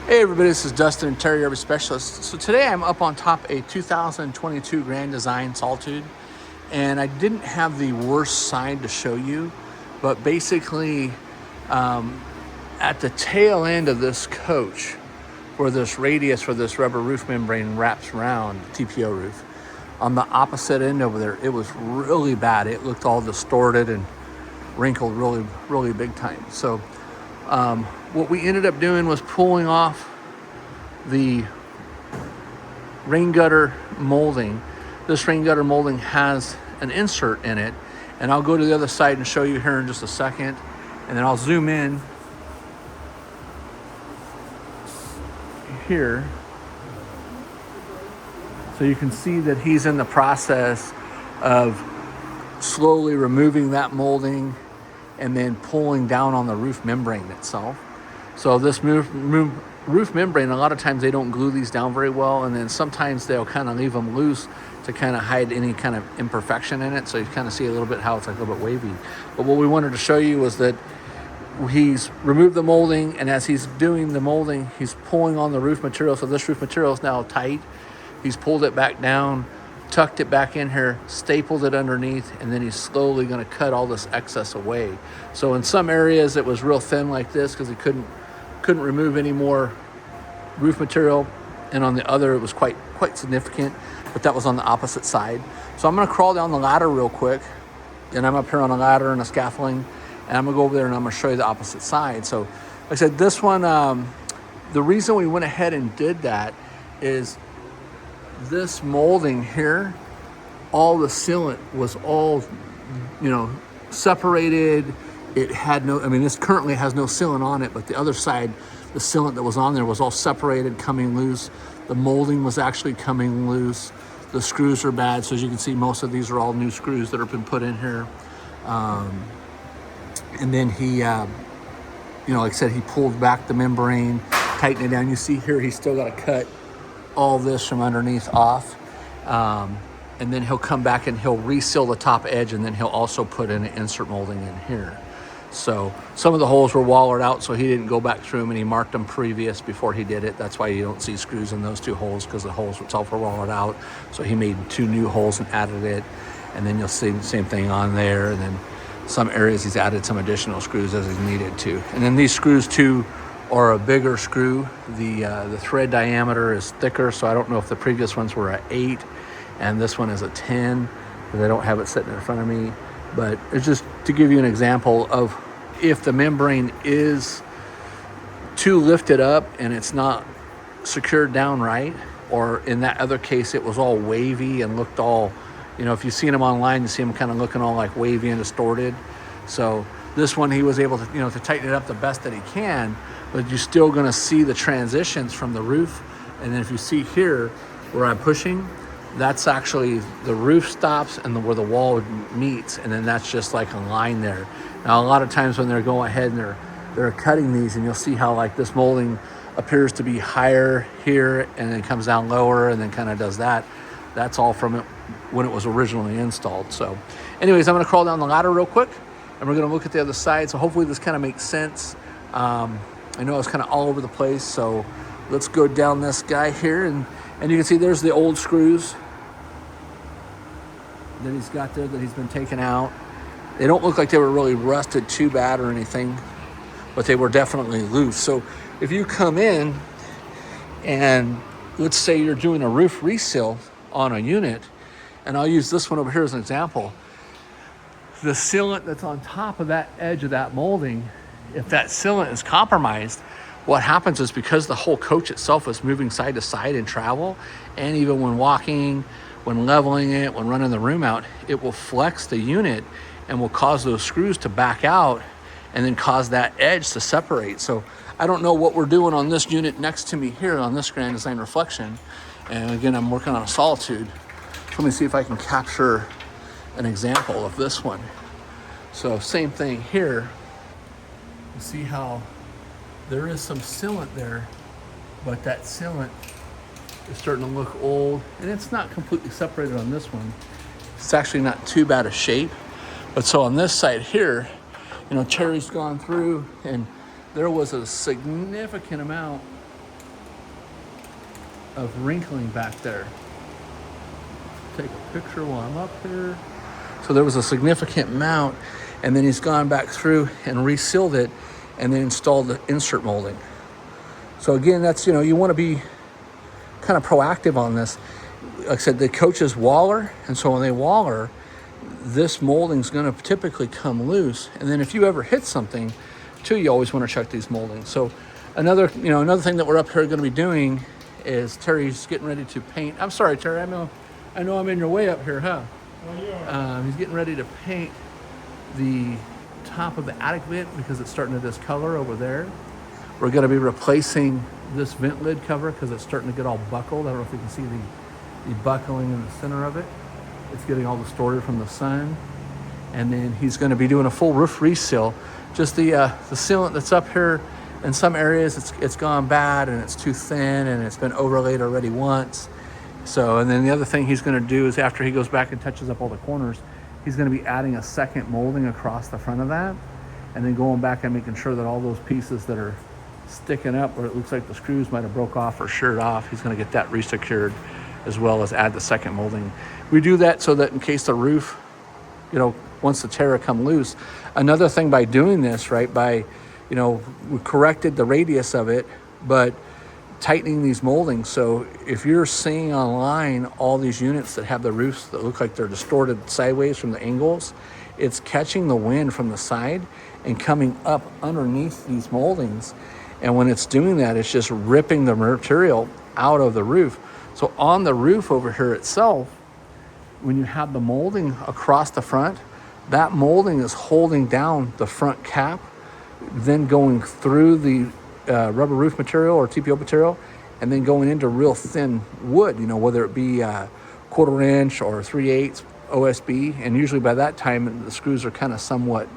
Hey everybody, this is Dustin, Interior RV Specialist. So today I'm up on top a 2022 Grand Design Solitude, and I didn't have the worst side to show you, but basically at the tail end of this coach, where this radius for this rubber roof membrane wraps around the TPO roof, on the opposite end over there, it was really bad. It looked all distorted and wrinkled really big time. So what we ended up doing was pulling off the rain gutter molding. This rain gutter molding has an insert in it, and I'll go to the other side and show you here in just a second, and then I'll zoom in here so you can see that he's in the process of slowly removing that molding and then pulling down on the roof membrane itself. So this roof membrane, a lot of times they don't glue these down very well, and then sometimes they'll kind of leave them loose to kind of hide any kind of imperfection in it. So you kind of see a little bit how it's like a little bit wavy. But what we wanted to show you was that he's removed the molding, and as he's doing the molding, he's pulling on the roof material. So this roof material is now tight. He's pulled it back down, tucked it back in here, stapled it underneath, and then he's slowly going to cut all this excess away. So in some areas it was real thin like this because he couldn't remove any more roof material, and on the other it was quite significant, but that was on the opposite side. So I'm going to crawl down the ladder real quick, and I'm up here on a ladder and a scaffolding, and I'm going to go over there and I'm going to show you the opposite side. So like I said, this one, the reason we went ahead and did that is this molding here, all the sealant was all, separated. It had no, this currently has no sealant on it, but the other side, the sealant that was on there was all separated, coming loose. The molding was actually coming loose. The screws are bad. So as you can see, most of these are all new screws that have been put in here. And then he, like I said, he pulled back the membrane, tightened it down. You see here, he's still got to cut all this from underneath off. And then he'll come back and he'll reseal the top edge, and then he'll also put in an insert molding in here. So some of the holes were wallered out, so he didn't go back through them, and he marked them before he did it. That's why you don't see screws in those two holes, because the holes itself were wallered out. So he made 2 new holes and added it. And then you'll see the same thing on there. And then some areas he's added some additional screws as he needed to. And then these screws too are a bigger screw. The thread diameter is thicker, so I don't know if the previous ones were an 8 and this one is a 10, because I don't have it sitting in front of me. But it's just to give you an example of if the membrane is too lifted up and it's not secured down right, or in that other case it was all wavy and looked all, if you've seen them online, you see them kind of looking all like wavy and distorted. So this one, he was able to, to tighten it up the best that he can, but you're still going to see the transitions from the roof. And then if you see here where I'm pushing, that's actually the roof stops and where the wall meets, and then that's just like a line there. Now a lot of times when they're going ahead and they're cutting these, and you'll see how like this molding appears to be higher here and then comes down lower and then kind of does that. That's all from it when it was originally installed. So anyways, I'm going to crawl down the ladder real quick, and we're going to look at the other side. So hopefully this kind of makes sense. I know it's kind of all over the place, so let's go down this guy here, and you can see there's the old screws that he's got there that he's been taken out. They don't look like they were really rusted too bad or anything, but they were definitely loose. So if you come in and let's say you're doing a roof reseal on a unit, and I'll use this one over here as an example, the sealant that's on top of that edge of that molding, if that sealant is compromised, what happens is, because the whole coach itself is moving side to side in travel, and even when walking, when leveling it, when running the room out, it will flex the unit and will cause those screws to back out and then cause that edge to separate. So I don't know what we're doing on this unit next to me here on this Grand Design Reflection. And again, I'm working on a Solitude. So let me see if I can capture an example of this one. So same thing here. You see how there is some sealant there, but that sealant is starting to look old, and it's not completely separated on this one. It's actually not too bad a shape. But so on this side here, Terry's gone through, and there was a significant amount of wrinkling back there. Take a picture while I'm up here. So there was a significant amount, and then he's gone back through and resealed it and then installed the insert molding. So again, that's, you want to be kind of proactive on this. Like I said, the coaches waller, and so when they waller, this molding is going to typically come loose. And then if you ever hit something too, you always want to check these moldings. So another thing that we're up here going to be doing is Terry's getting ready to paint. I'm sorry, Terry, I know I'm in your way up here, huh? He's getting ready to paint the top of the attic vent because it's starting to discolor over there. We're going to be replacing this vent lid cover because it's starting to get all buckled. I don't know if you can see the buckling in the center of it. It's getting all distorted from the sun. And then he's going to be doing a full roof reseal. Just the sealant that's up here, in some areas it's gone bad and it's too thin and it's been overlaid already once. So, and then the other thing he's going to do is after he goes back and touches up all the corners, he's going to be adding a second molding across the front of that, and then going back and making sure that all those pieces that are sticking up where it looks like the screws might have broke off or sheared off, he's going to get that resecured, as well as add the second molding. We do that so that in case the roof, wants the tear come loose. Another thing by doing this, right, we corrected the radius of it, but tightening these moldings. So if you're seeing online all these units that have the roofs that look like they're distorted sideways from the angles, it's catching the wind from the side and coming up underneath these moldings. And when it's doing that, it's just ripping the material out of the roof. So on the roof over here itself, when you have the molding across the front, that molding is holding down the front cap, then going through the rubber roof material or TPO material, and then going into real thin wood, whether it be 1/4 inch or 3/8 OSB. And usually by that time, the screws are kind of somewhat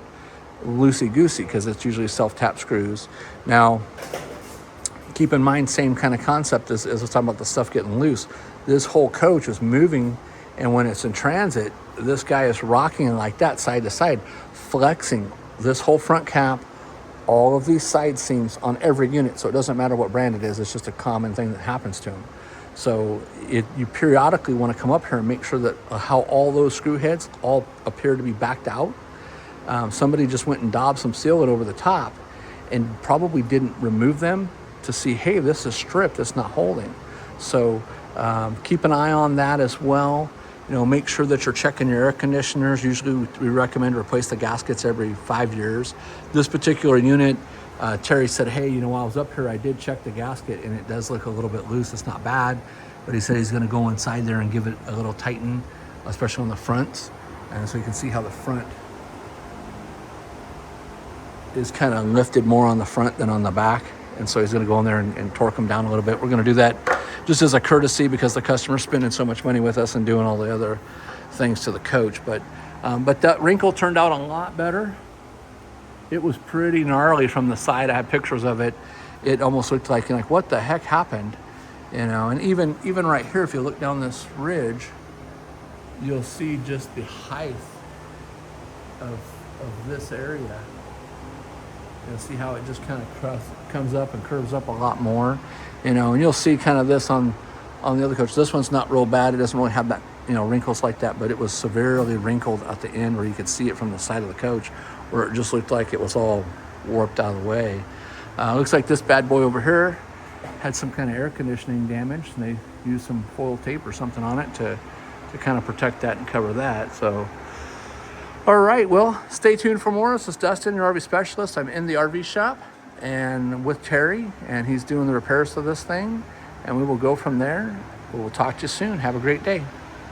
loosey-goosey because it's usually self-tap screws. Now, keep in mind, same kind of concept as we're talking about the stuff getting loose. This whole coach is moving, and when it's in transit, this guy is rocking like that side to side, flexing this whole front cap, all of these side seams on every unit. So it doesn't matter what brand it is, it's just a common thing that happens to them. So you periodically want to come up here and make sure that how all those screw heads all appear to be backed out. Somebody just went and daubed some sealant over the top and probably didn't remove them to see, hey, this is stripped, it's not holding. So keep an eye on that as well. Make sure that you're checking your air conditioners. Usually we recommend to replace the gaskets every 5 years. This particular unit, Terry said, hey, while I was up here, I did check the gasket and it does look a little bit loose. It's not bad, but he said he's gonna go inside there and give it a little tighten, especially on the fronts. And so you can see how the front is kind of lifted more on the front than on the back. And so he's gonna go in there and torque them down a little bit. We're gonna do that just as a courtesy because the customer's spending so much money with us and doing all the other things to the coach. But that wrinkle turned out a lot better. It was pretty gnarly from the side. I had pictures of it. It almost looked like what the heck happened? And even right here, if you look down this ridge, you'll see just the height of this area. You'll see how it just kind of comes up and curves up a lot more, and you'll see kind of this on the other coach. This one's not real bad. It doesn't really have that, wrinkles like that, but it was severely wrinkled at the end where you could see it from the side of the coach, where it just looked like it was all warped out of the way. Looks like this bad boy over here had some kind of air conditioning damage, and they used some foil tape or something on it to kind of protect that and cover that. So, all right, well, stay tuned for more. This is Dustin, your RV specialist. I'm in the RV shop and with Terry, and he's doing the repairs to this thing, and we will go from there. We will talk to you soon. Have a great day.